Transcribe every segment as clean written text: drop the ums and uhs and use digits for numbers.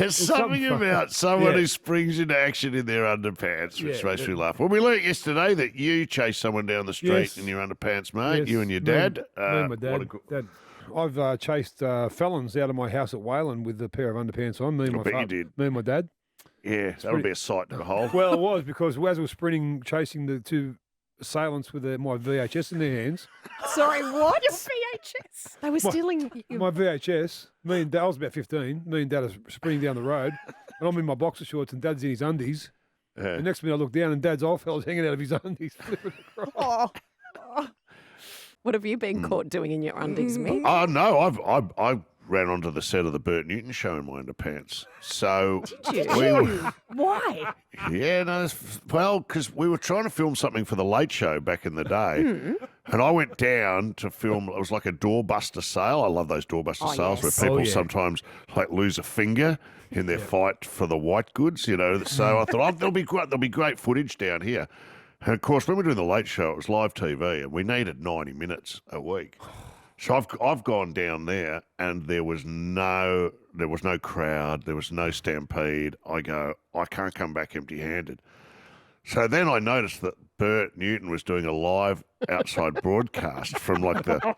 There's something about someone who springs into action in their underpants, which makes me laugh. Well, we learnt yesterday that you chased someone down the street in your underpants, mate. Yes. You and your dad. Me and my dad. I've chased felons out of my house at Wayland with a pair of underpants on. Me and my dad. Yeah, that would be a sight to behold. Well, it was because as we were sprinting, chasing the two assailants with my VHS in their hands. Sorry, what? Your VHS? They were stealing my VHS. Me and Dad, I was about 15. Me and Dad are sprinting down the road, and I'm in my boxer shorts, and Dad's in his undies. The next minute I look down, and Dad's old fella's hanging out of his undies, flipping across. What have you been caught doing in your undies, Mick? Oh, no, I ran onto the set of the Burt Newton show in my underpants. So Why? Yeah, no, well, because we were trying to film something for the Late Show back in the day, and I went down to film. It was like a doorbuster sale. I love those doorbuster sales where people sometimes like lose a finger in their fight for the white goods, you know. So I thought there'll be great footage down here. And of course, when we were doing the Late Show, it was live TV, and we needed 90 minutes a week. So I've gone down there, and there was no crowd, there was no stampede. I can't come back empty-handed. So then I noticed that Burt Newton was doing a live outside broadcast from like the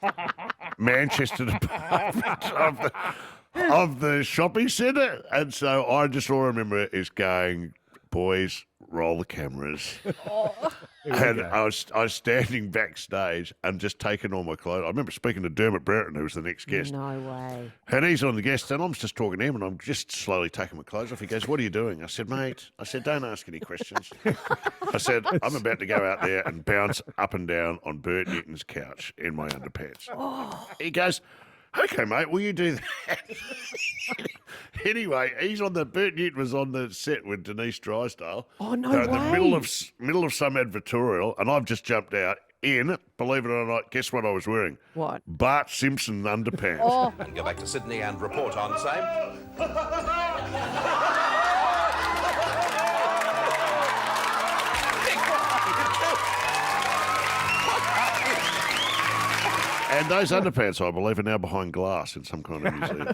Manchester department of the shopping centre, and so I just all remember is going, boys, roll the cameras. And I was standing backstage and just taking all my clothes. I remember speaking to Dermot Brereton, who was the next guest. No way. And he's on the guest, and I'm just talking to him, and I'm just slowly taking my clothes off. He goes, "What are you doing?" I said, "Mate," don't ask any questions. I said, "I'm about to go out there and bounce up and down on Burt Newton's couch in my underpants." He goes, "Okay, mate, will you do that?" Anyway, Burt Newton was on the set with Denise Drysdale. Oh, no They're way. in the middle of some advertorial, and I've just jumped out in, believe it or not, guess what I was wearing? What? Bart Simpson underpants. Go back to Sydney and report on same. And those underpants, I believe, are now behind glass in some kind of museum.